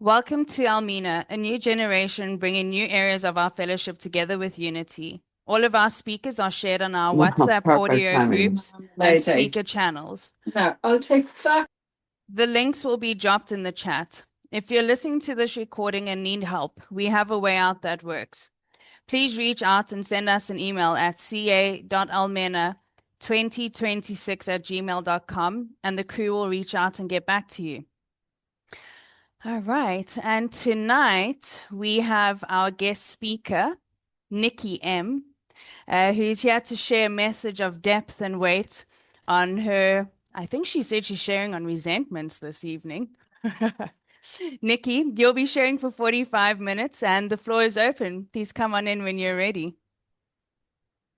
Welcome to Al-Mena, a new generation bringing new areas of our fellowship together with unity. All of our speakers are shared on our No, WhatsApp perfect audio timing. groups and Mayday. speaker channels. No, I'll take that. The links will be dropped in the chat. If you're listening to this recording and need help, we have a way out that works. Please reach out and send us an email at ca.almena2026@gmail.com and the crew will reach out and get back to you. All right. And tonight we have our guest speaker, Nikki M, who's here to share a message of depth and weight on her. I think she said she's sharing on resentments this evening. Nikki, you'll be sharing for 45 minutes and the floor is open. Please come on in when you're ready.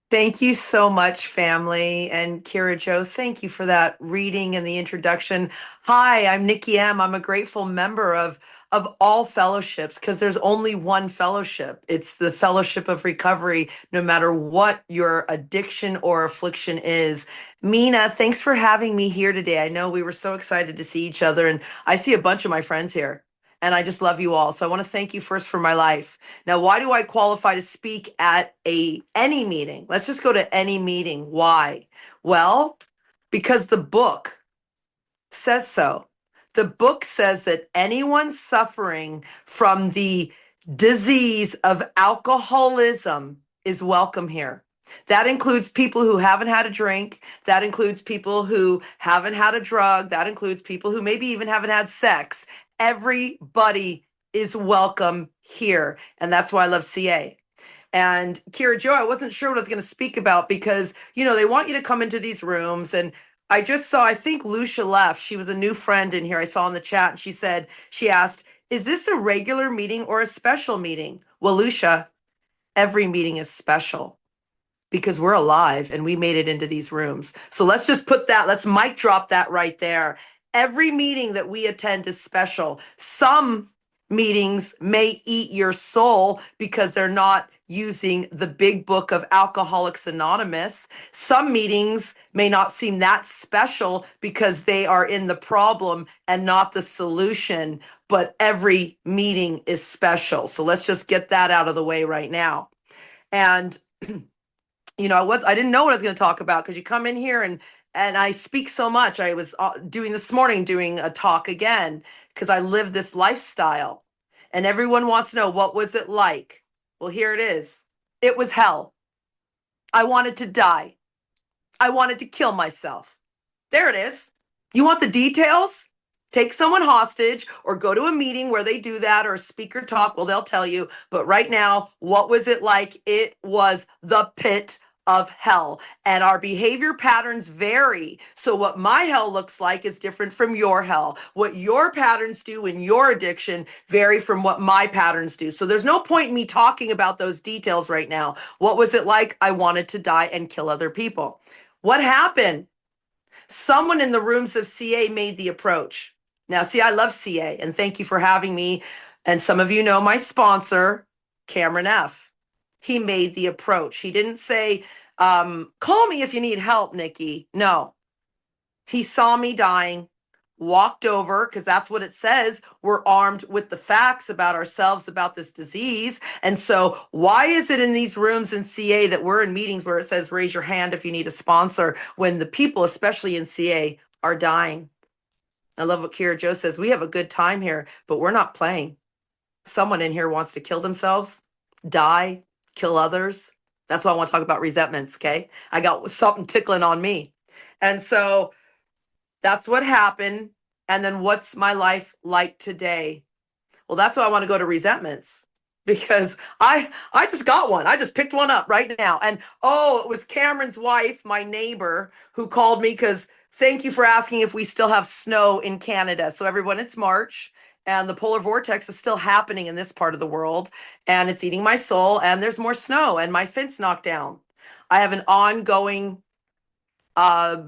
Thank you so much, family. And Kira Joe, thank you for that reading and the introduction. Hi, I'm Nikki M. I'm a grateful member of all fellowships because there's only one fellowship. It's the fellowship of recovery, no matter what your addiction or affliction is. Mina, thanks for having me here today. I know we were so excited to see each other, and I see a bunch of my friends here. And I just love you all. So I want to thank you first for my life. Now, why do I qualify to speak at any meeting? Let's just go to any meeting. Why? Well, because the book says so. The book says that anyone suffering from the disease of alcoholism is welcome here. That includes people who haven't had a drink. That includes people who haven't had a drug. That includes people who maybe even haven't had sex. Everybody is welcome here. And that's why I love CA. And Kira Joe, I wasn't sure what I was going to speak about because, they want you to come into these rooms. And I just saw, I think Lucia left. She was a new friend in here. I saw in the chat. And she asked, is this a regular meeting or a special meeting? Well, Lucia, every meeting is special because we're alive and we made it into these rooms. So let's mic drop that right there. Every meeting that we attend is special. Some meetings may eat your soul because they're not using the big book of Alcoholics Anonymous. Some meetings may not seem that special because they are in the problem and not the solution, but every meeting is special. So let's just get that out of the way right now. And I didn't know what I was going to talk about because you come in here and I speak so much. I was doing this morning doing a talk again because I live this lifestyle, and everyone wants to know, what was it like? Well, here it is. It was hell. I wanted to die. I wanted to kill myself. There it is. You want the details? Take someone hostage or go to a meeting where they do that, or a speaker talk. Well, they'll tell you. But right now, what was it like? It was the pit of hell. And our behavior patterns vary. So what my hell looks like is different from your hell. What your patterns do in your addiction vary from what my patterns do. So there's no point in me talking about those details right now. What was it like? I wanted to die and kill other people. What happened? Someone in the rooms of CA made the approach. Now, see, I love CA, and thank you for having me. And some of you know my sponsor, Cameron F. He made the approach. He didn't say, call me if you need help, Nikki. No, he saw me dying, walked over, because that's what it says. We're armed with the facts about ourselves, about this disease. And so, why is it in these rooms in CA that we're in meetings where it says, raise your hand if you need a sponsor, when the people, especially in CA, are dying? I love what Kira Joe says. We have a good time here, but we're not playing. Someone in here wants to kill themselves, die, kill others. That's why I want to talk about resentments, okay? I got something tickling on me. And so, that's what happened. And then what's my life like today? Well, that's why I want to go to resentments, because I just got one. I just picked one up right now. And oh, it was Cameron's wife, my neighbor, who called me because thank you for asking if we still have snow in Canada. So everyone, it's March and the polar vortex is still happening in this part of the world, and it's eating my soul, and there's more snow and my fence knocked down. I have an ongoing uh,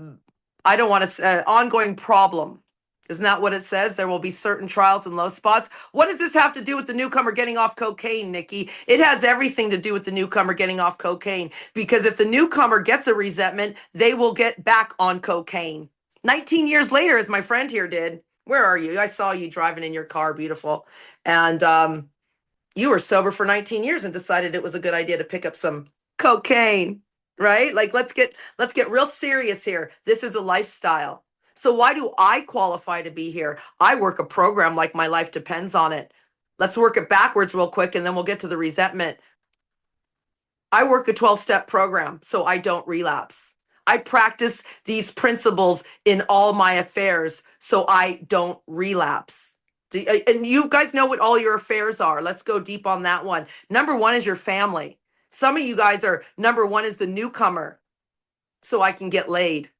I don't want to ongoing problem. Isn't that what it says? There will be certain trials and low spots. What does this have to do with the newcomer getting off cocaine, Nikki? It has everything to do with the newcomer getting off cocaine, because if the newcomer gets a resentment, they will get back on cocaine. 19 years later, as my friend here did, Where are you? I saw you driving in your car, beautiful. And you were sober for 19 years and decided it was a good idea to pick up some cocaine, right? Like let's get real serious here. This is a lifestyle. So why do I qualify to be here? I work a program like my life depends on it. Let's work it backwards real quick and then we'll get to the resentment. I work a 12-step program so I don't relapse. I practice these principles in all my affairs so I don't relapse. And you guys know what all your affairs are. Let's go deep on that one. Number one is your family. Some of you guys are, number one is the newcomer, so I can get laid.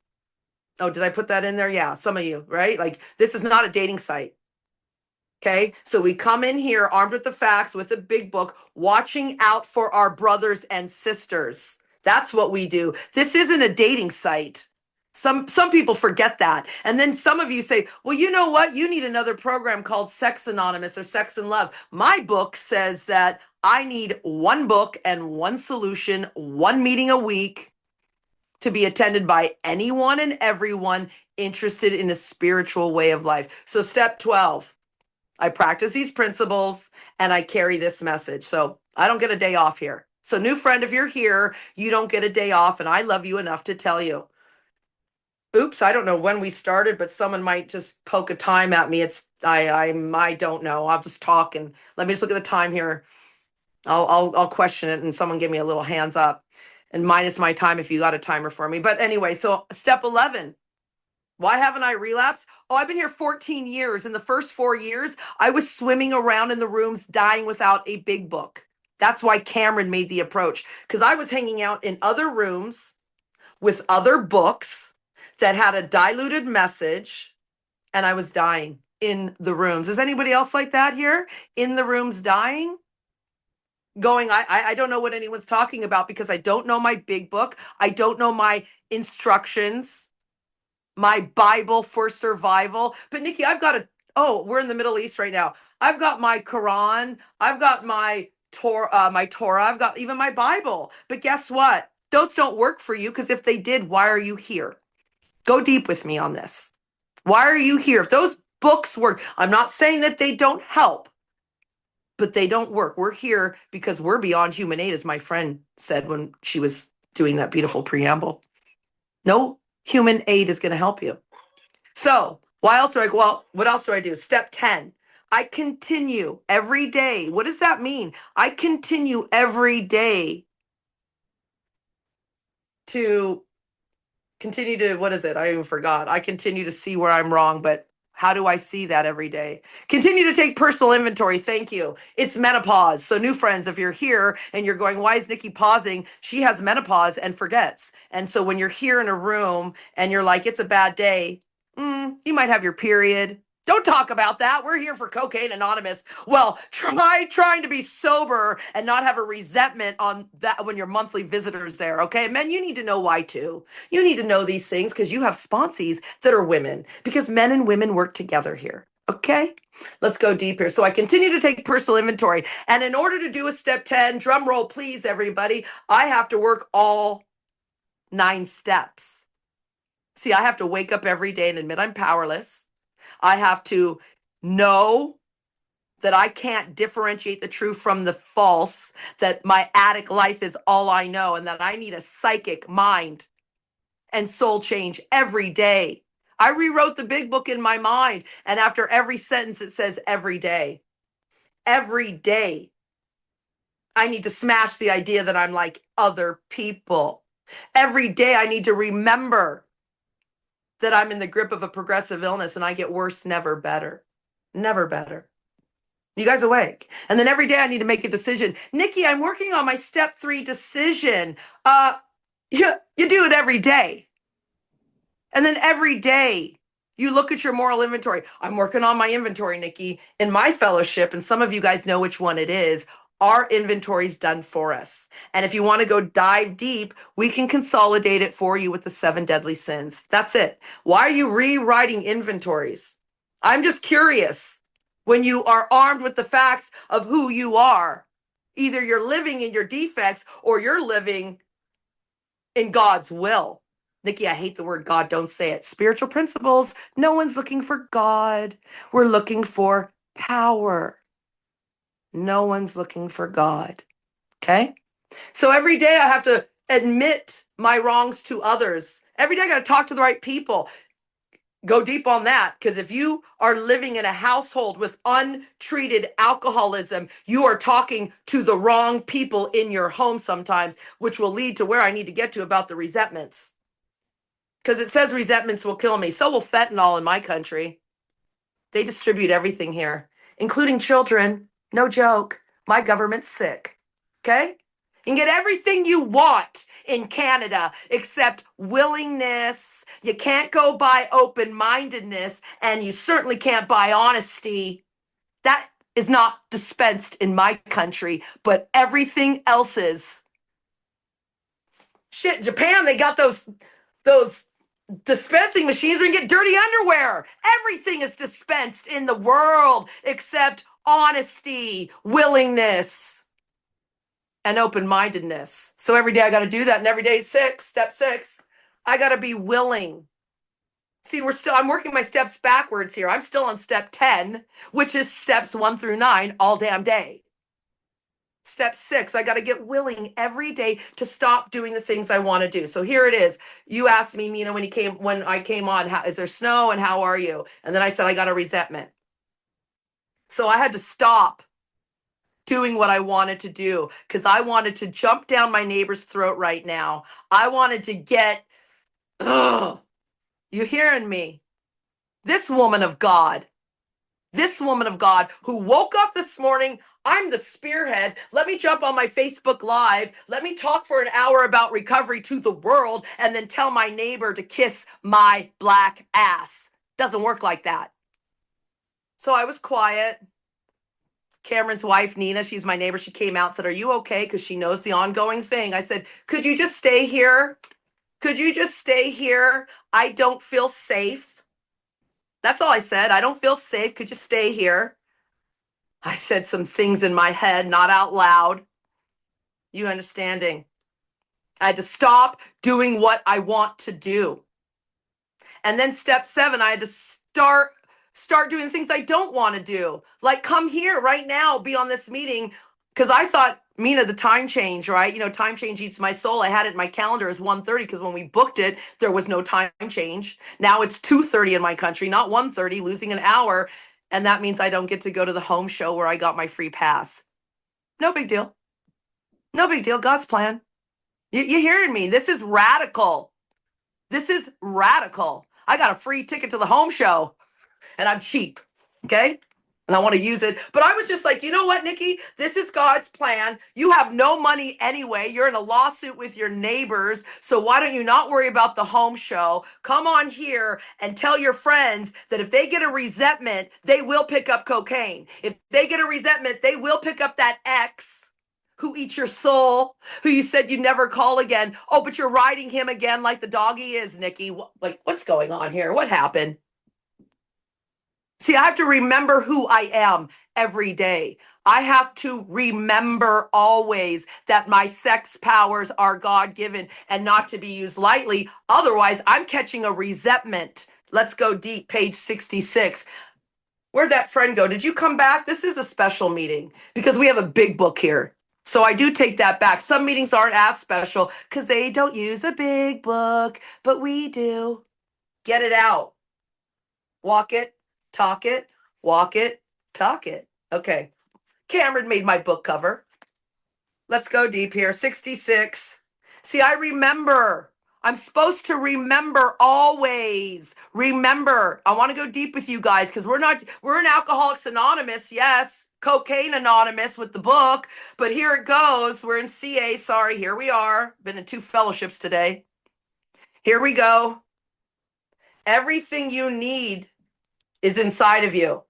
Oh, did I put that in there? Yeah, some of you, right? Like, this is not a dating site. Okay, so we come in here armed with the facts, with a big book, watching out for our brothers and sisters. That's what we do. This isn't a dating site. Some people forget that. And then some of you say, well, you know what? You need another program called Sex Anonymous or Sex and Love. My book says that I need one book and one solution, one meeting a week to be attended by anyone and everyone interested in a spiritual way of life. So step 12. I practice these principles and I carry this message. So I don't get a day off here. So, new friend, if you're here, you don't get a day off, and I love you enough to tell you. Oops, I don't know when we started, but someone might just poke a time at me. I don't know. I'll just talk and let me just look at the time here. I'll question it, and someone give me a little hands up, and minus my time if you got a timer for me. But anyway, so step 11. Why haven't I relapsed? Oh, I've been here 14 years. In the first 4 years, I was swimming around in the rooms dying without a big book. That's why Cameron made the approach, because I was hanging out in other rooms with other books that had a diluted message, and I was dying in the rooms. Is anybody else like that here? In the rooms dying? Going, I don't know what anyone's talking about because I don't know my big book. I don't know my instructions, my Bible for survival. But Nikki, I've got oh, we're in the Middle East right now. I've got my Quran. I've got my Torah. I've got even my Bible. But guess what? Those don't work for you, because if they did, why are you here? Go deep with me on this. Why are you here? If those books work, I'm not saying that they don't help, but they don't work. We're here because we're beyond human aid, as my friend said when she was doing that beautiful preamble. No human aid is going to help you. So why else do what else do I do? Step 10. I continue every day. What does that mean? I continue every day to continue to, what is it? I even forgot. I continue to see where I'm wrong, but how do I see that every day? Continue to take personal inventory. Thank you. It's menopause. So, new friends, if you're here and you're going, why is Nikki pausing? She has menopause and forgets. And so when you're here in a room and you're like, it's a bad day, you might have your period. Don't talk about that. We're here for Cocaine Anonymous. Well, try trying to be sober and not have a resentment on that when your monthly visitor's there, okay? Men, you need to know why too. You need to know these things because you have sponsees that are women, because men and women work together here, okay? Let's go deep here. So I continue to take personal inventory. And in order to do a step 10, drum roll, please, everybody, I have to work all 9 steps. See, I have to wake up every day and admit I'm powerless. I have to know that I can't differentiate the true from the false, that my addict life is all I know, and that I need a psychic mind and soul change every day. I rewrote the big book in my mind, and after every sentence, it says every day. Every day. I need to smash the idea that I'm like other people. Every day, I need to remember that I'm in the grip of a progressive illness and I get worse, never better. Never better. You guys awake? And then every day I need to make a decision. Nikki, I'm working on my step 3 decision. You do it every day. And then every day you look at your moral inventory. I'm working on my inventory, Nikki. In my fellowship, and some of you guys know which one it is, our inventory's done for us. And if you want to go dive deep, we can consolidate it for you with the 7 deadly sins. That's it. Why are you rewriting inventories? I'm just curious. When you are armed with the facts of who you are, either you're living in your defects or you're living in God's will. Nikki, I hate the word God. Don't say it. Spiritual principles. No one's looking for God. We're looking for power. No one's looking for God. Okay? So every day I have to admit my wrongs to others. Every day I got to talk to the right people. Go deep on that, because if you are living in a household with untreated alcoholism, you are talking to the wrong people in your home sometimes, which will lead to where I need to get to about the resentments. Because it says resentments will kill me. So will fentanyl in my country. They distribute everything here, including children. No joke. My government's sick. Okay? You can get everything you want in Canada except willingness. You can't go buy open mindedness, and you certainly can't buy honesty. That is not dispensed in my country, but everything else is. Shit, in Japan, they got those dispensing machines where you can get dirty underwear. Everything is dispensed in the world except honesty, willingness, and open-mindedness. So every day I got to do that, and every day step 6, I got to be willing. See, I'm working my steps backwards here. I'm still on step 10, which is steps 1 through 9 all damn day. Step 6, I got to get willing every day to stop doing the things I want to do. So here it is. You asked me, Mina, when I came on, is there snow and how are you? And then I said I got a resentment. So I had to stop doing what I wanted to do because I wanted to jump down my neighbor's throat right now. I wanted to get, ugh, you hearing me? This woman of God who woke up this morning, I'm the spearhead. Let me jump on my Facebook Live. Let me talk for an hour about recovery to the world and then tell my neighbor to kiss my black ass. Doesn't work like that. So I was quiet. Cameron's wife, Nina, she's my neighbor. She came out and said, "Are you okay?" Because she knows the ongoing thing. I said, "Could you just stay here? Could you just stay here? I don't feel safe." That's all I said. I don't feel safe. Could you stay here? I said some things in my head, not out loud. You understanding? I had to stop doing what I want to do. And then step 7, I had to start doing things I don't want to do. Like come here right now, be on this meeting. Because I thought, Mina, the time change, right? You know, time change eats my soul. I had it in my calendar as 1:30 because when we booked it, there was no time change. Now it's 2:30 in my country, not 1:30, losing an hour. And that means I don't get to go to the home show where I got my free pass. No big deal. No big deal. God's plan. You hearing me? This is radical. This is radical. I got a free ticket to the home show and I'm cheap. Okay? And I want to use it. But I was just like, you know what, Nikki? This is God's plan. You have no money anyway. You're in a lawsuit with your neighbors. So why don't you not worry about the home show? Come on here and tell your friends that if they get a resentment, they will pick up cocaine. If they get a resentment, they will pick up that ex who eats your soul, who you said you'd never call again. Oh, but you're riding him again like the doggy is, Nikki. Like, what's going on here? What happened? See, I have to remember who I am every day. I have to remember always that my sex powers are God-given and not to be used lightly. Otherwise, I'm catching a resentment. Let's go deep, page 66. Where'd that friend go? Did you come back? This is a special meeting because we have a big book here. So I do take that back. Some meetings aren't as special because they don't use a big book, but we do. Get it out. Walk it, talk it, walk it, talk it. Okay. Cameron made my book cover. Let's go deep here. 66. See, I remember. I'm supposed to remember always. Remember. I want to go deep with you guys because we're in Alcoholics Anonymous, yes. Cocaine Anonymous with the book. But here it goes. We're in CA. Sorry, here we are. Been in 2 fellowships today. Here we go. Everything you need is inside of you.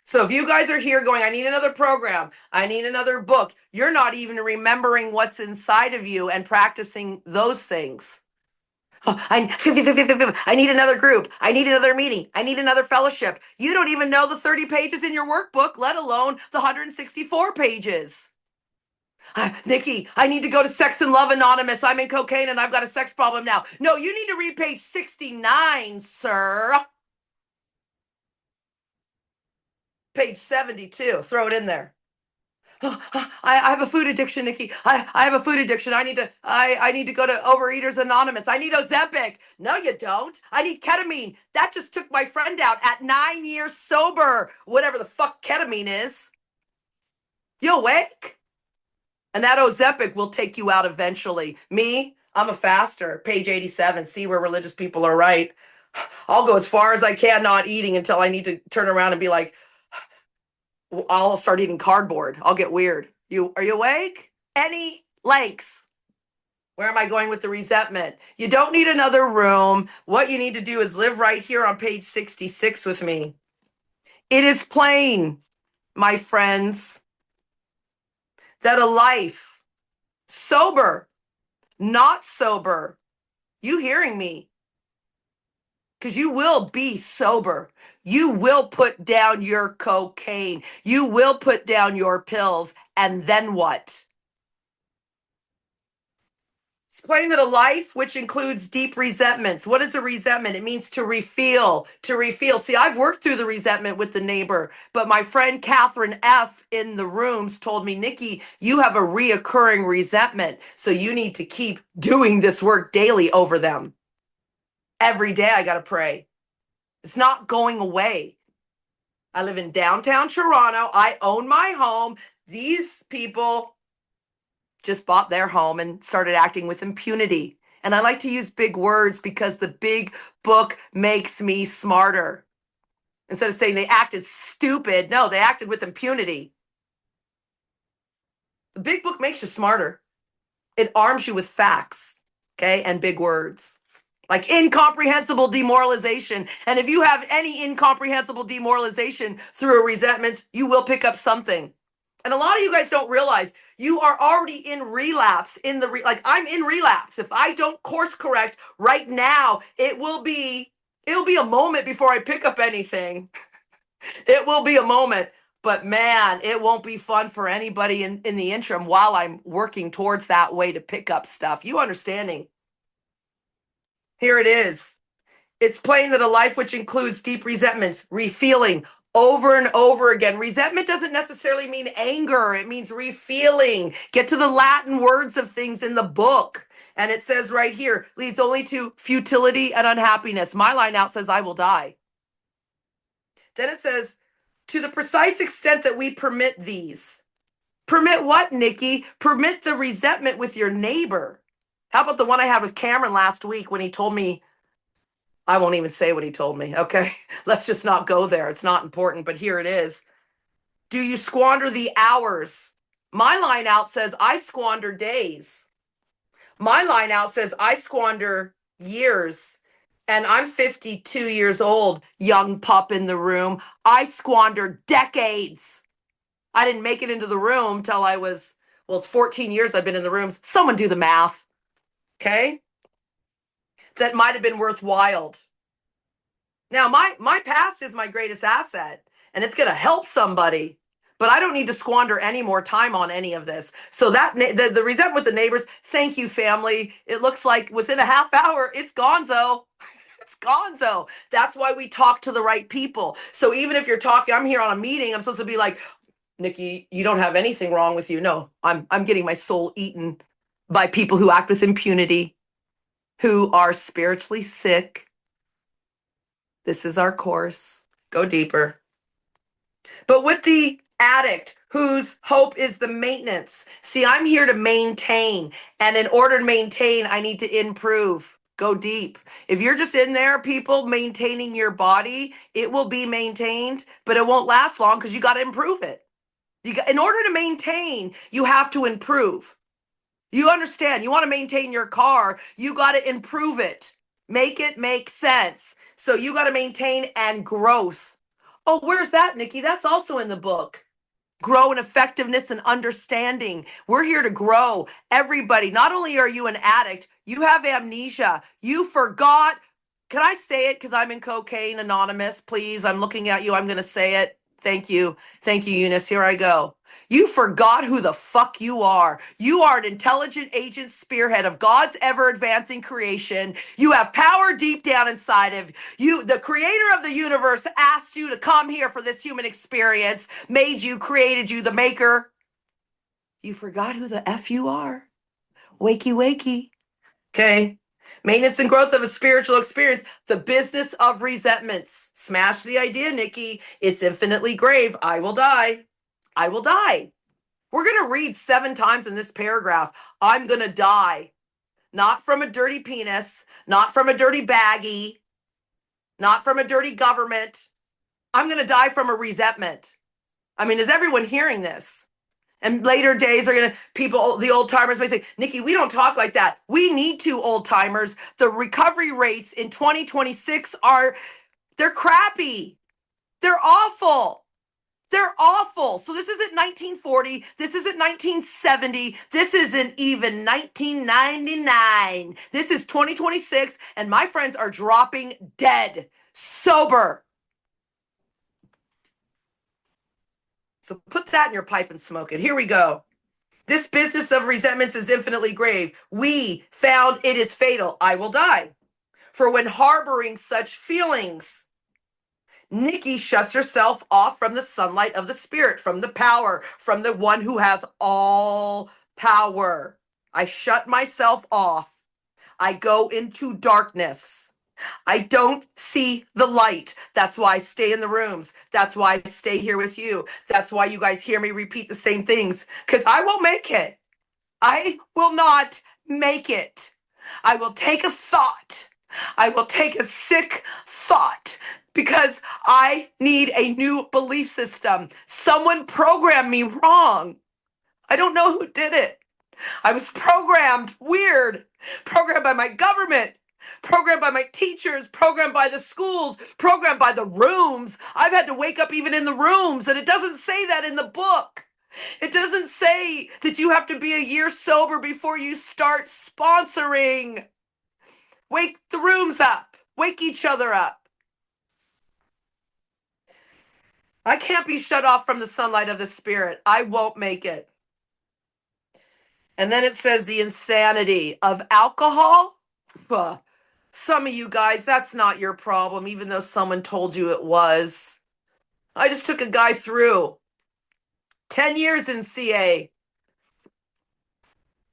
So if you guys are here going, I need another program, I need another book, you're not even remembering what's inside of you and practicing those things. Oh, I need another group. I need another meeting. I need another fellowship. You don't even know the 30 pages in your workbook, let alone the 164 pages. Nikki, I need to go to Sex and Love Anonymous. I'm in cocaine and I've got a sex problem now. No, you need to read page 69, sir. Page 72. Throw it in there. I have a food addiction, Nikki. I have a food addiction. I need to go to Overeaters Anonymous. I need Ozempic. No, you don't. I need ketamine. That just took my friend out at 9 years sober. Whatever the fuck ketamine is. You awake? And that Ozempic will take you out eventually. Me, I'm a faster. Page 87. See where religious people are right. I'll go as far as I can not eating until I need to turn around and be like, I'll start eating cardboard. I'll get weird. Are you awake? Any lakes? Where am I going with the resentment? You don't need another room. What you need to do is live right here on page 66 with me. It is plain, my friends, that a life sober, not sober, you hearing me? Because you will be sober. You will put down your cocaine. You will put down your pills. And then what? Explain that a life which includes deep resentments. What is a resentment? It means to refeel, to refeel. See, I've worked through the resentment with the neighbor, but my friend Catherine F. in the rooms told me, Nikki, you have a reoccurring resentment. So you need to keep doing this work daily over them. Every day I got to pray. It's not going away. I live in downtown Toronto. I own my home. These people just bought their home and started acting with impunity. And I like to use big words because the big book makes me smarter. Instead of saying they acted stupid, no, they acted with impunity. The big book makes you smarter. It arms you with facts, okay, and big words. Like incomprehensible demoralization. And if you have any incomprehensible demoralization through a resentment, you will pick up something. And a lot of you guys don't realize you are already in relapse like I'm in relapse. If I don't course correct right now, it'll be a moment before I pick up anything. It will be a moment, but man, it won't be fun for anybody in the interim while I'm working towards that way to pick up stuff. You understanding? Here it is. It's plain that a life which includes deep resentments, refeeling over and over again. Resentment doesn't necessarily mean anger. It means refeeling. Get to the Latin words of things in the book. And it says right here, leads only to futility and unhappiness. My line out says, I will die. Then it says, to the precise extent that we permit these. Permit what, Nikki? Permit the resentment with your neighbor. How about the one I had with Cameron last week when he told me, I won't even say what he told me, okay? Let's just not go there. It's not important, but here it is. Do you squander the hours? My line out says, I squander days. My line out says, I squander years. And I'm 52 years old, young pup in the room. I squander decades. I didn't make it into the room till I was, well, it's 14 years I've been in the rooms. Someone do the math, okay? That might have been worthwhile. Now, my past is my greatest asset, and it's going to help somebody. But I don't need to squander any more time on any of this. So that the resentment with the neighbors, thank you, family. It looks like within a half hour, it's gonzo. It's gonzo. That's why we talk to the right people. So even if you're talking, I'm here on a meeting, I'm supposed to be like, Nikki, you don't have anything wrong with you. No, I'm getting my soul eaten by people who act with impunity, who are spiritually sick. This is our course. Go deeper. But with the addict whose hope is the maintenance. See, I'm here to maintain. And in order to maintain, I need to improve. Go deep. If you're just in there, people maintaining your body, it will be maintained, but it won't last long because you got to improve it. In order to maintain, you have to improve. You understand? You want to maintain your car, you got to improve it. Make it make sense. So you got to maintain and growth. Oh, where's that, Nikki? That's also in the book. Grow in effectiveness and understanding. We're here to grow. Everybody, not only are you an addict, you have amnesia. You forgot. Can I say it because I'm in Cocaine Anonymous? Please, I'm looking at you. I'm going to say it. Thank you. Thank you, Eunice. Here I go. You forgot who the fuck you are. You are an intelligent agent spearhead of God's ever advancing creation. You have power deep down inside of you. The creator of the universe asked you to come here for this human experience, made you, created you, the maker. You forgot who the F you are. Wakey, wakey. Okay. Maintenance and growth of a spiritual experience. The business of resentments. Smash the idea, Nikki. It's infinitely grave. I will die. I will die. We're going to read 7 times in this paragraph. I'm going to die. Not from a dirty penis. Not from a dirty baggie. Not from a dirty government. I'm going to die from a resentment. I mean, is everyone hearing this? And later days are going to, people, the old timers may say, Nikki, we don't talk like that. We need to, old timers. The recovery rates in 2026 they're crappy. They're awful. They're awful. So this isn't 1940. This isn't 1970. This isn't even 1999. This is 2026. And my friends are dropping dead, sober. So put that in your pipe and smoke it. Here we go. This business of resentments is infinitely grave. We found it is fatal. I will die. For when harboring such feelings, Nikki shuts herself off from the sunlight of the spirit, from the power, from the one who has all power. I shut myself off. I go into darkness. I don't see the light. That's why I stay in the rooms. That's why I stay here with you. That's why you guys hear me repeat the same things, because I won't make it. I will not make it. I will take a thought. I will take a sick thought because I need a new belief system. Someone programmed me wrong. I don't know who did it. I was programmed weird, programmed by my government, programmed by my teachers, programmed by the schools, programmed by the rooms. I've had to wake up even in the rooms, and it doesn't say that in the book. It doesn't say that you have to be a year sober before you start sponsoring. Wake the rooms up. Wake each other up. I can't be shut off from the sunlight of the spirit. I won't make it. And then it says the insanity of alcohol. Some of you guys, that's not your problem, even though someone told you it was. I just took a guy through 10 years in CA.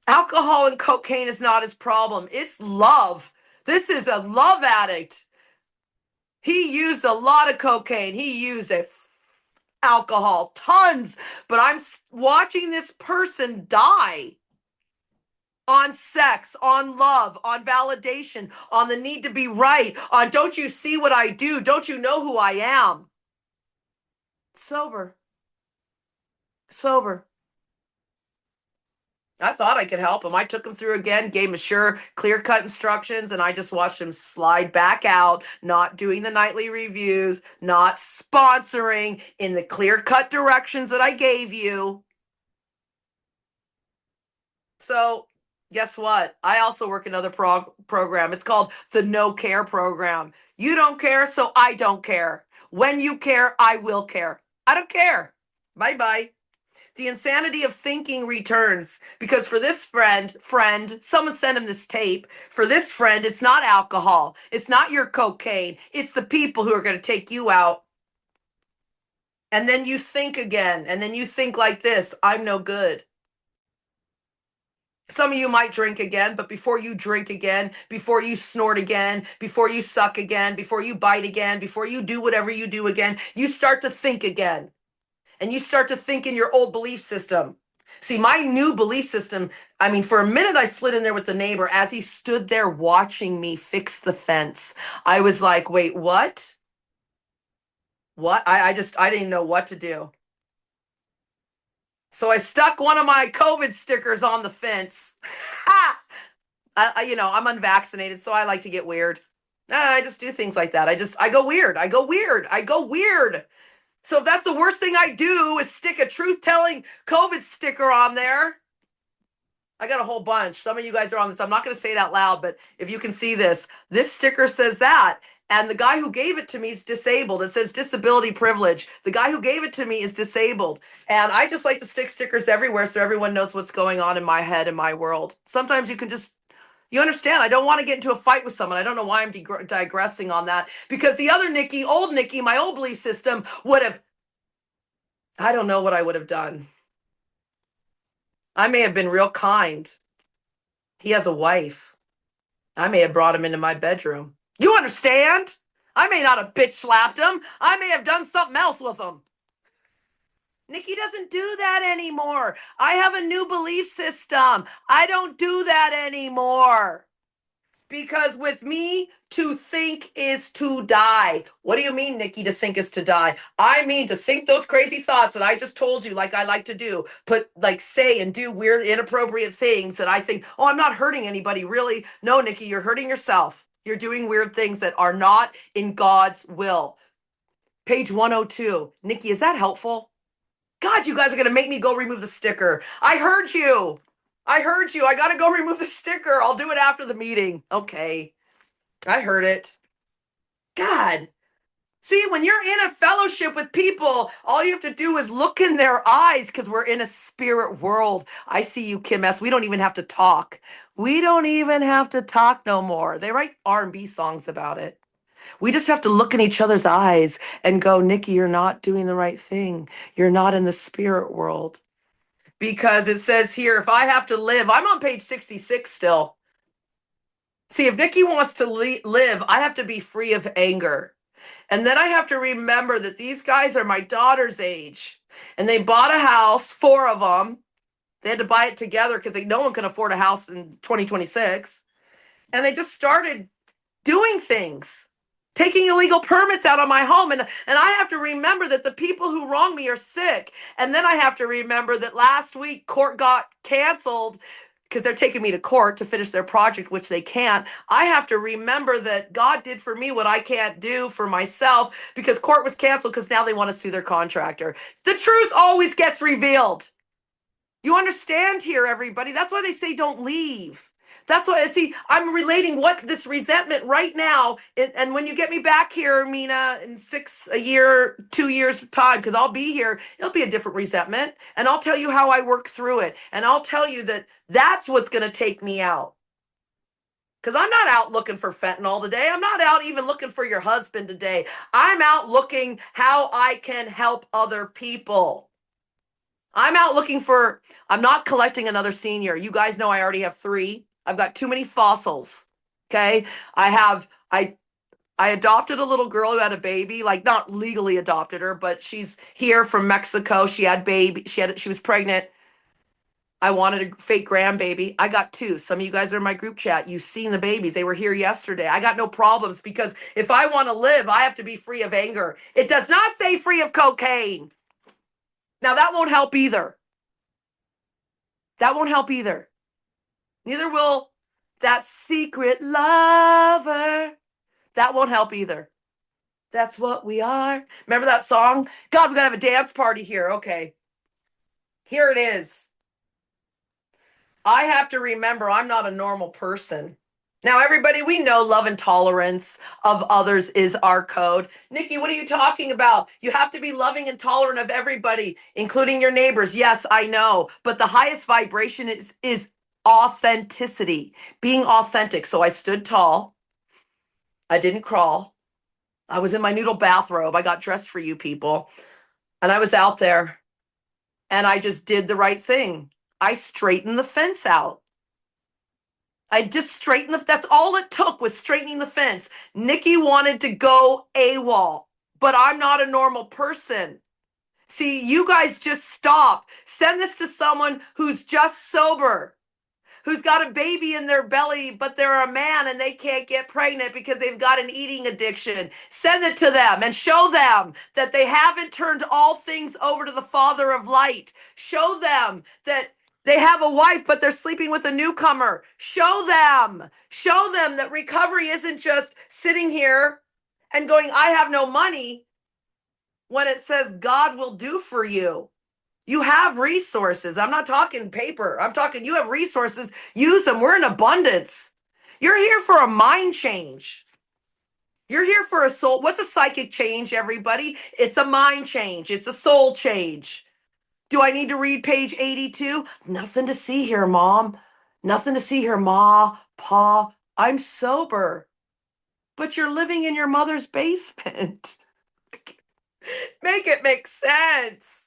Alcohol and cocaine is not his problem. It's love. This is a love addict. He used a lot of cocaine. He used alcohol, tons. But I'm watching this person die on sex, on love, on validation, on the need to be right, on don't you see what I do? Don't you know who I am? Sober. Sober. I thought I could help him. I took him through again, gave him sure clear-cut instructions, and I just watched him slide back out, not doing the nightly reviews, not sponsoring in the clear-cut directions that I gave you. So guess what? I also work another program. It's called the No Care program. You don't care, so I don't care. When you care, I will care. I don't care. Bye-bye. The insanity of thinking returns because for this friend, someone sent him this tape. For this friend, it's not alcohol. It's not your cocaine. It's the people who are going to take you out. And then you think again, and then you think like this, I'm no good. Some of you might drink again, but before you drink again, before you snort again, before you suck again, before you bite again, before you do whatever you do again, you start to think again. And you start to think in your old belief system. See, my new belief system, I mean, for a minute I slid in there with the neighbor as he stood there watching me fix the fence. I was like, wait, what? What? I didn't know what to do. So I stuck one of my COVID stickers on the fence. Ha! I'm unvaccinated, so I like to get weird. I just do things like that. I go weird. I go weird. I go weird. So if that's the worst thing I do is stick a truth-telling COVID sticker on there, I got a whole bunch. Some of you guys are on this. I'm not going to say it out loud, but if you can see this sticker says that. And the guy who gave it to me is disabled. It says disability privilege. The guy who gave it to me is disabled. And I just like to stick stickers everywhere so everyone knows what's going on in my head and my world. Sometimes you can just, you understand, I don't want to get into a fight with someone. I don't know why I'm digressing on that. Because the other Nikki, old Nikki, my old belief system would have, I don't know what I would have done. I may have been real kind. He has a wife. I may have brought him into my bedroom. You understand? I may not have bitch slapped him. I may have done something else with him. Nikki doesn't do that anymore. I have a new belief system. I don't do that anymore. Because with me, to think is to die. What do you mean, Nikki, to think is to die? I mean to think those crazy thoughts that I just told you, like I like to do. Say and do weird, inappropriate things that I think, oh, I'm not hurting anybody. Really? No, Nikki, you're hurting yourself. You're doing weird things that are not in God's will. Page 102. Nikki, is that helpful? God, you guys are going to make me go remove the sticker. I heard you. I heard you. I got to go remove the sticker. I'll do it after the meeting. Okay. I heard it. God. See, when you're in a fellowship with people, all you have to do is look in their eyes because we're in a spirit world. I see you, Kim S. We don't even have to talk. We don't even have to talk no more. They write R&B songs about it. We just have to look in each other's eyes and go, Nikki, you're not doing the right thing. You're not in the spirit world. Because it says here, if I have to live, I'm on page 66 still. See, if Nikki wants to live, I have to be free of anger. And then I have to remember that these guys are my daughter's age. And they bought a house, 4 of them. They had to buy it together because no one can afford a house in 2026. And they just started doing things, taking illegal permits out of my home. And I have to remember that the people who wrong me are sick. And then I have to remember that last week court got canceled because they're taking me to court to finish their project, which they can't. I have to remember that God did for me what I can't do for myself because court was canceled because now they want to sue their contractor. The truth always gets revealed. You understand here, everybody? That's why they say don't leave. That's why, see, I'm relating what this resentment right now, and when you get me back here, Mina, in 6 year, 2 years time, because I'll be here, it'll be a different resentment, and I'll tell you how I work through it, and I'll tell you that that's what's going to take me out. Because I'm not out looking for fentanyl today. I'm not out even looking for your husband today. I'm out looking how I can help other people. I'm out looking for, I'm not collecting another senior. You guys know I already have 3. I've got too many fossils. Okay. I adopted a little girl who had a baby, like not legally adopted her, but she's here from Mexico. She had baby. She was pregnant. I wanted a fake grandbaby. I got 2. Some of you guys are in my group chat. You've seen the babies. They were here yesterday. I got no problems because if I want to live, I have to be free of anger. It does not say free of cocaine. Now that won't help either. That won't help either. Neither will that secret lover. That won't help either. That's what we are. Remember that song? God, we gotta have a dance party here. Okay. Here it is. I have to remember I'm not a normal person. Now, everybody, we know love and tolerance of others is our code. Nikki, what are you talking about? You have to be loving and tolerant of everybody, including your neighbors. Yes, I know. But the highest vibration is authenticity, being authentic. So I stood tall. I didn't crawl. I was in my noodle bathrobe. I got dressed for you people. And I was out there and I just did the right thing. I straightened the fence out. I just straightened that's all it took was straightening the fence. Nikki wanted to go AWOL, but I'm not a normal person. See, you guys just stop. Send this to someone who's just sober, who's got a baby in their belly, but they're a man and they can't get pregnant because they've got an eating addiction. Send it to them and show them that they haven't turned all things over to the Father of Light. Show them that they have a wife, but they're sleeping with a newcomer. Show them that recovery isn't just sitting here and going, I have no money, when it says God will do for you. You have resources. I'm not talking paper. I'm talking you have resources. Use them. We're in abundance. You're here for a mind change. You're here for a soul. What's a psychic change, everybody? It's a mind change. It's a soul change. Do I need to read page 82? Nothing to see here, Mom. Nothing to see here, Ma, Pa. I'm sober. But you're living in your mother's basement. Make it make sense.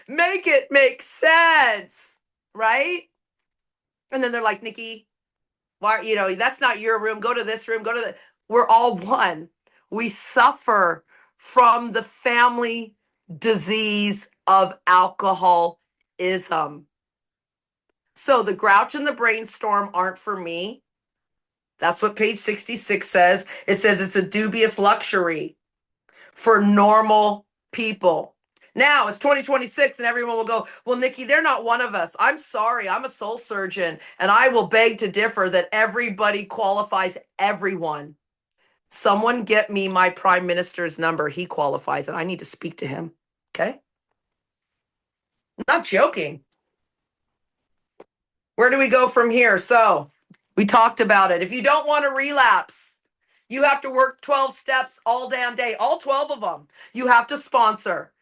Make it make sense. Right? And then they're like, Nikki, why, that's not your room. Go to this room. Go to the. We're all one. We suffer from the family disease of alcoholism. So the grouch and the brainstorm aren't for me. That's what page 66 says. It says it's a dubious luxury for normal people. Now it's 2026 and everyone will go, well, Nikki, they're not one of us. I'm sorry. I'm a soul surgeon and I will beg to differ that everybody qualifies everyone. Someone get me my prime minister's number. He qualifies and I need to speak to him. Okay? I'm not joking. Where do we go from here? So we talked about it. If you don't want to relapse, you have to work 12 steps all damn day, all 12 of them. You have to sponsor.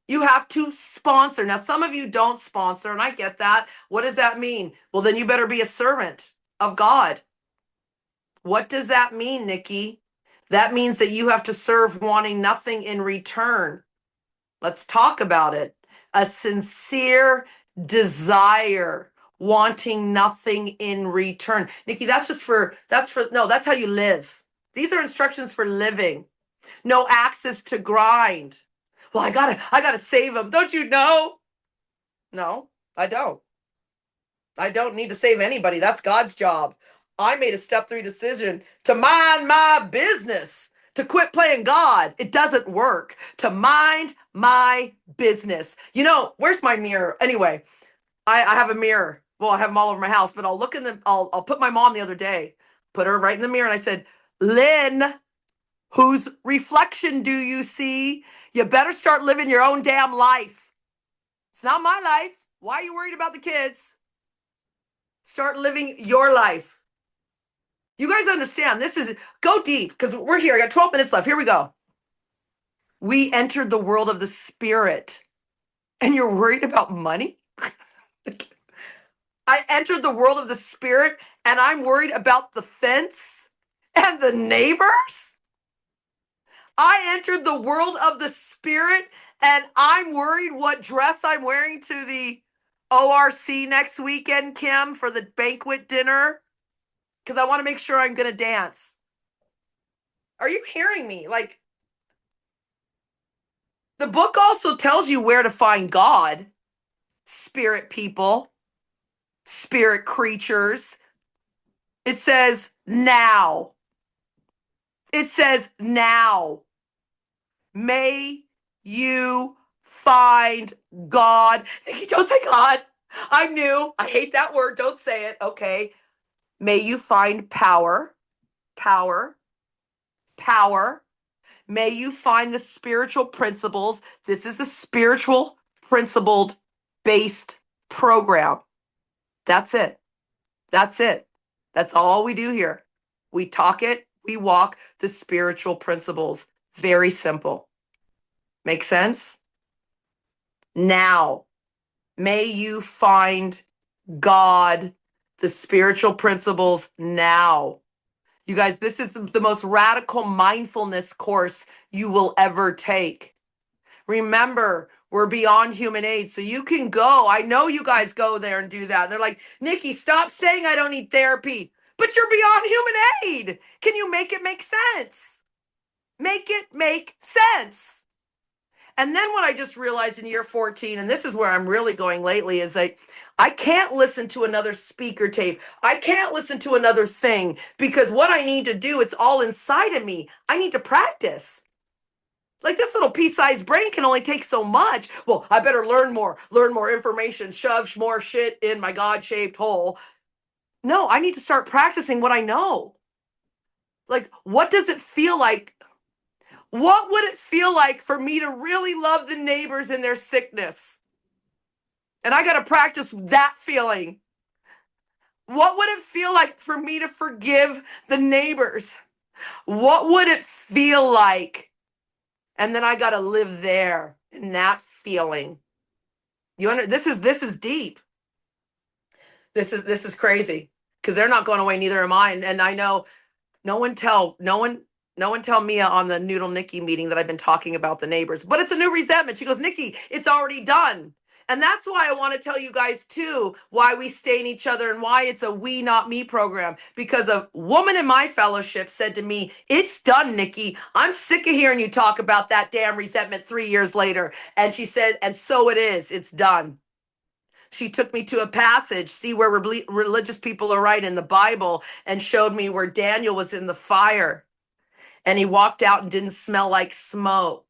You have to sponsor. Now, some of you don't sponsor, and I get that. What does that mean? Well, then you better be a servant of God. What does that mean, Nikki? That means that you have to serve wanting nothing in return. Let's talk about it. A sincere desire, wanting nothing in return. Nikki, that's how you live. These are instructions for living. No axes to grind. Well, I gotta save them. Don't you know? No, I don't. I don't need to save anybody. That's God's job. I made a step 3 decision to mind my business, to quit playing God. It doesn't work. To mind my business. Where's my mirror? Anyway, I have a mirror. Well, I have them all over my house, but I'll put my mom the other day, put her right in the mirror, and I said, Lynn, whose reflection do you see? You better start living your own damn life. It's not my life. Why are you worried about the kids? Start living your life. You guys understand, go deep, because we're here. I got 12 minutes left. Here we go. We entered the world of the spirit, and you're worried about money? I entered the world of the spirit, and I'm worried about the fence and the neighbors? I entered the world of the spirit, and I'm worried what dress I'm wearing to the ORC next weekend, Kim, for the banquet dinner, because I want to make sure I'm going to dance. Are you hearing me? Like, the book also tells you where to find God, spirit people, spirit creatures. It says now. It says now. May you find God. Nikki, don't say God. I'm new. I hate that word. Don't say it. Okay. May you find power, power, power. May you find the spiritual principles. This is a spiritual principled based program. That's it. That's it. That's all we do here. We talk it, we walk the spiritual principles. Very simple. Make sense? Now, may you find God, the spiritual principles now. You guys, this is the most radical mindfulness course you will ever take. Remember, we're beyond human aid, so you can go. I know you guys go there and do that. They're like, Nikki, stop saying I don't need therapy. But you're beyond human aid. Can you make it make sense? Make it make sense. And then what I just realized in year 14, and this is where I'm really going lately, is that I can't listen to another speaker tape. I can't listen to another thing, because what I need to do, it's all inside of me. I need to practice. Like, this little pea-sized brain can only take so much. Well, I better learn more information, shove more shit in my God-shaped hole. No, I need to start practicing what I know. Like, what does it feel like? What would it feel like for me to really love the neighbors in their sickness? And I got to practice that feeling. What would it feel like for me to forgive the neighbors? What would it feel like? And then I got to live there in that feeling. This is deep. This is crazy because they're not going away. Neither am I. And I know no one tell Mia on the Noodle Nikki meeting that I've been talking about the neighbors. But it's a new resentment. She goes, Nikki, it's already done. And that's why I want to tell you guys too why we stain each other and why it's a we not me program. Because a woman in my fellowship said to me, it's done, Nikki. I'm sick of hearing you talk about that damn resentment 3 years later. And she said, and so it is. It's done. She took me to a passage, see where religious people are right in the Bible, and showed me where Daniel was in the fire and he walked out and didn't smell like smoke,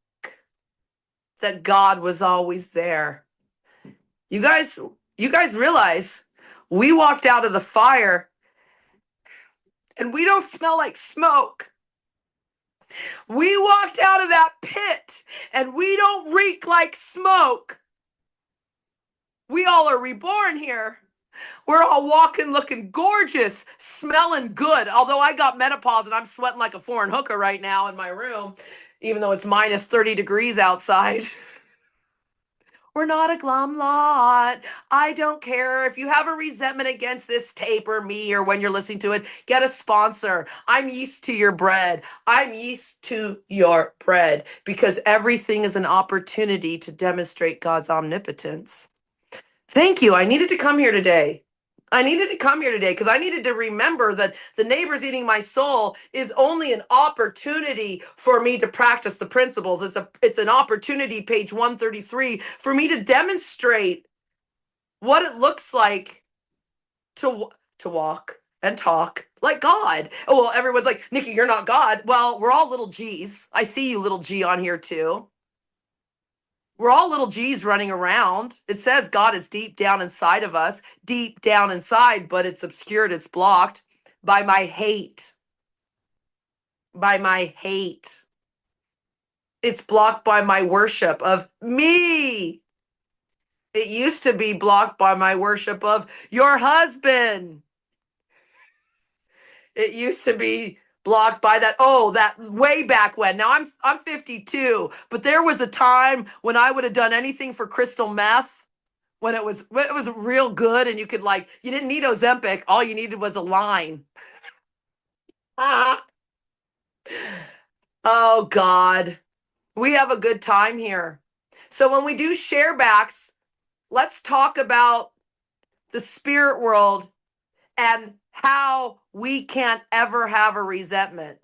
that God was always there. You guys, you guys realize we walked out of the fire and we don't smell like smoke. We walked out of that pit and we don't reek like smoke. We all are reborn here. We're all walking looking gorgeous, smelling good. Although I got menopause and I'm sweating like a foreign hooker right now in my room, even though it's minus 30 degrees outside. We're not a glum lot. I don't care if you have a resentment against this tape or me or when you're listening to it, get a sponsor. I'm yeast to your bread. I'm yeast to your bread because everything is an opportunity to demonstrate God's omnipotence. Thank you. I needed to come here today. I needed to come here today because I needed to remember that the neighbor's eating my soul is only an opportunity for me to practice the principles. It's an opportunity, page 133, for me to demonstrate what it looks like to walk and talk like God. Oh, well, everyone's like, Nikki, you're not God. Well, we're all little G's. I see you, little G, on here too. We're all little G's running around. It says God is deep down inside of us, deep down inside, but it's obscured, it's blocked by my hate. By my hate. It's blocked by my worship of me. It used to be blocked by my worship of your husband. It used to be blocked by that way back when. Now I'm 52, but there was a time when I would have done anything for crystal meth when it was real good and you could you didn't need Ozempic, all you needed was a line. Ah. Oh God. We have a good time here. So when we do share backs, let's talk about the spirit world and how we can't ever have a resentment.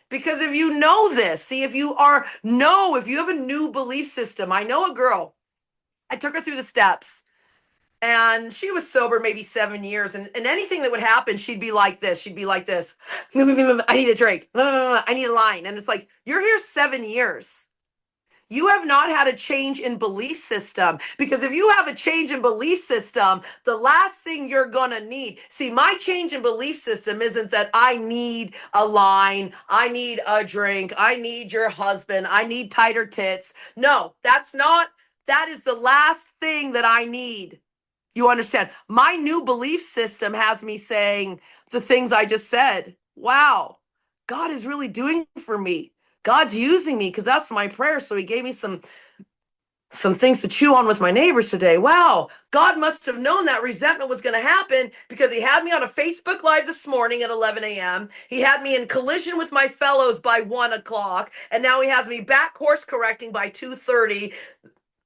Because if you know this, see, if you have a new belief system. I know a girl, I took her through the steps and she was sober maybe 7 years. And anything that would happen, she'd be like this. She'd be like this. I need a drink. I need a line. And it's like, you're here 7 years. You have not had a change in belief system, because if you have a change in belief system, the last thing you're going to need. See, my change in belief system isn't that I need a line, I need a drink, I need your husband, I need tighter tits. No, that is the last thing that I need. You understand? My new belief system has me saying the things I just said. Wow, God is really doing for me. God's using me because that's my prayer. So he gave me some things to chew on with my neighbors today. Wow, God must have known that resentment was going to happen because he had me on a Facebook Live this morning at 11 a.m. He had me in collision with my fellows by 1 o'clock. And now he has me back course correcting by 2:30.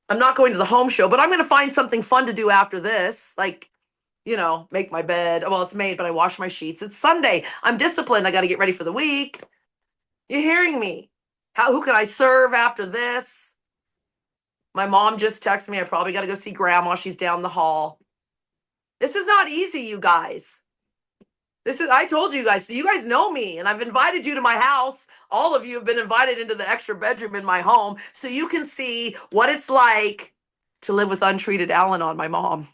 I'm not going to the home show, but I'm going to find something fun to do after this. Make my bed. Well, it's made, but I wash my sheets. It's Sunday. I'm disciplined. I got to get ready for the week. You hearing me? Who can I serve after this? My mom just texted me. I probably got to go see grandma. She's down the hall. This is not easy, you guys. I told you guys, so you guys know me, and I've invited you to my house. All of you have been invited into the extra bedroom in my home so you can see what it's like to live with untreated Al-Anon, my mom.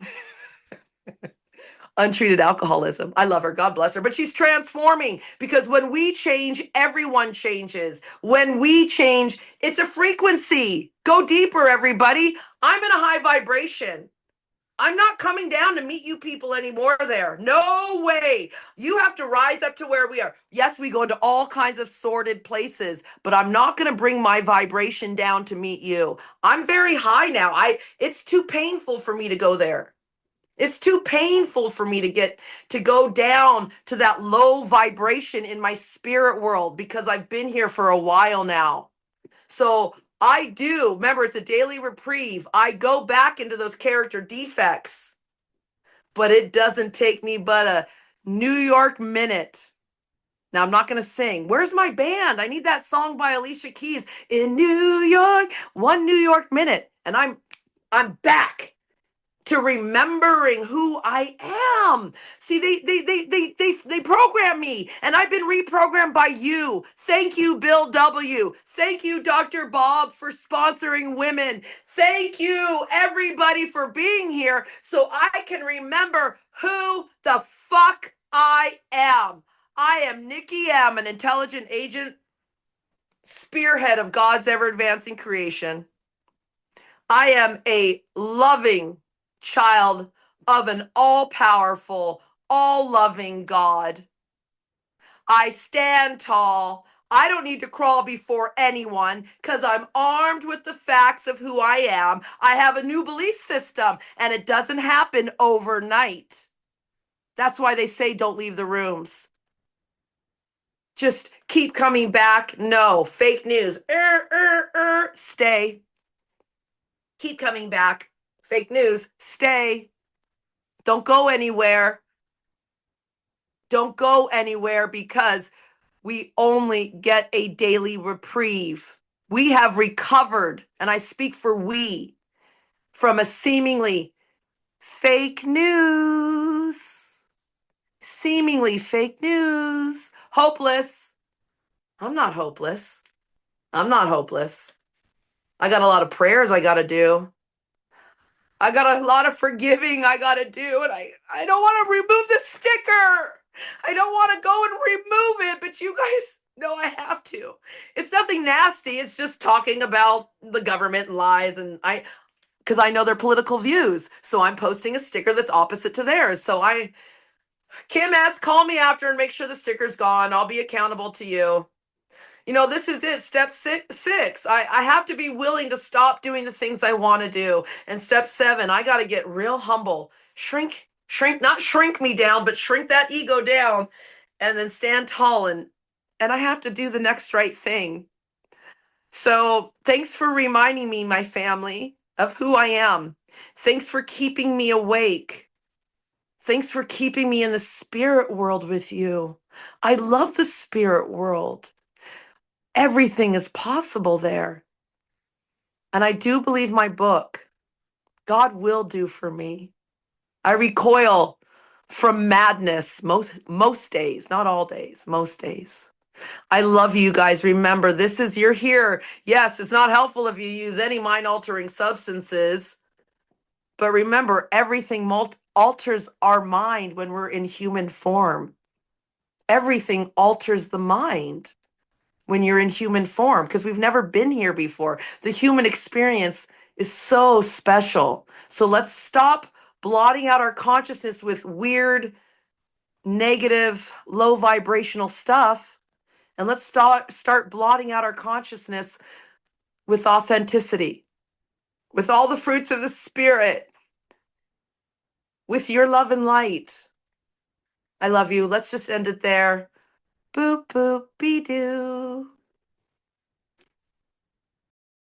Untreated alcoholism. I love her. God bless her. But she's transforming because when we change, everyone changes. When we change, it's a frequency. Go deeper, everybody. I'm in a high vibration. I'm not coming down to meet you people anymore there. No way. You have to rise up to where we are. Yes, we go into all kinds of sordid places, but I'm not going to bring my vibration down to meet you. I'm very high now. It's too painful for me to go there. It's too painful for me to go down to that low vibration in my spirit world because I've been here for a while now. So I do, remember, it's a daily reprieve. I go back into those character defects, but it doesn't take me but a New York minute. Now, I'm not going to sing. Where's my band? I need that song by Alicia Keys. In New York, 1 New York minute. And I'm back to remembering who I am. See, they program me, and I've been reprogrammed by you. Thank you, Bill W. Thank you, Dr. Bob, for sponsoring women. Thank you, everybody, for being here so I can remember who the fuck I am. I am Nikki M, an intelligent agent, spearhead of God's ever advancing creation. I am a loving child of an all powerful, all loving God. I stand tall. I don't need to crawl before anyone because I'm armed with the facts of who I am. I have a new belief system and it doesn't happen overnight. That's why they say don't leave the rooms. Just keep coming back. No, fake news. Stay. Keep coming back. Fake news. Stay. Don't go anywhere. Don't go anywhere because we only get a daily reprieve. We have recovered, and I speak for we, from a seemingly fake news. Seemingly fake news. Hopeless. I'm not hopeless. I'm not hopeless. I got a lot of prayers I got to do. I got a lot of forgiving I got to do, and I don't want to remove the sticker. I don't want to go and remove it, but you guys know I have to. It's nothing nasty. It's just talking about the government and lies, and because I know their political views. So I'm posting a sticker that's opposite to theirs. Kim S, call me after and make sure the sticker's gone. I'll be accountable to you. This is it. Step six. I have to be willing to stop doing the things I want to do. And step 7, I got to get real humble. Shrink, not shrink me down, but shrink that ego down and then stand tall. And I have to do the next right thing. So thanks for reminding me, my family, of who I am. Thanks for keeping me awake. Thanks for keeping me in the spirit world with you. I love the spirit world. Everything is possible there. And I do believe my book, God will do for me. I recoil from madness most days, not all days, most days. I love you guys. Remember, you're here. Yes, it's not helpful if you use any mind altering substances. But remember, everything alters our mind when we're in human form. Everything alters the mind when you're in human form because we've never been here before. The human experience is so special. So let's stop blotting out our consciousness with weird, negative, low vibrational stuff. And let's start blotting out our consciousness with authenticity, with all the fruits of the Spirit, with your love and light. I love you. Let's just end it there. Boop, boop, be doo.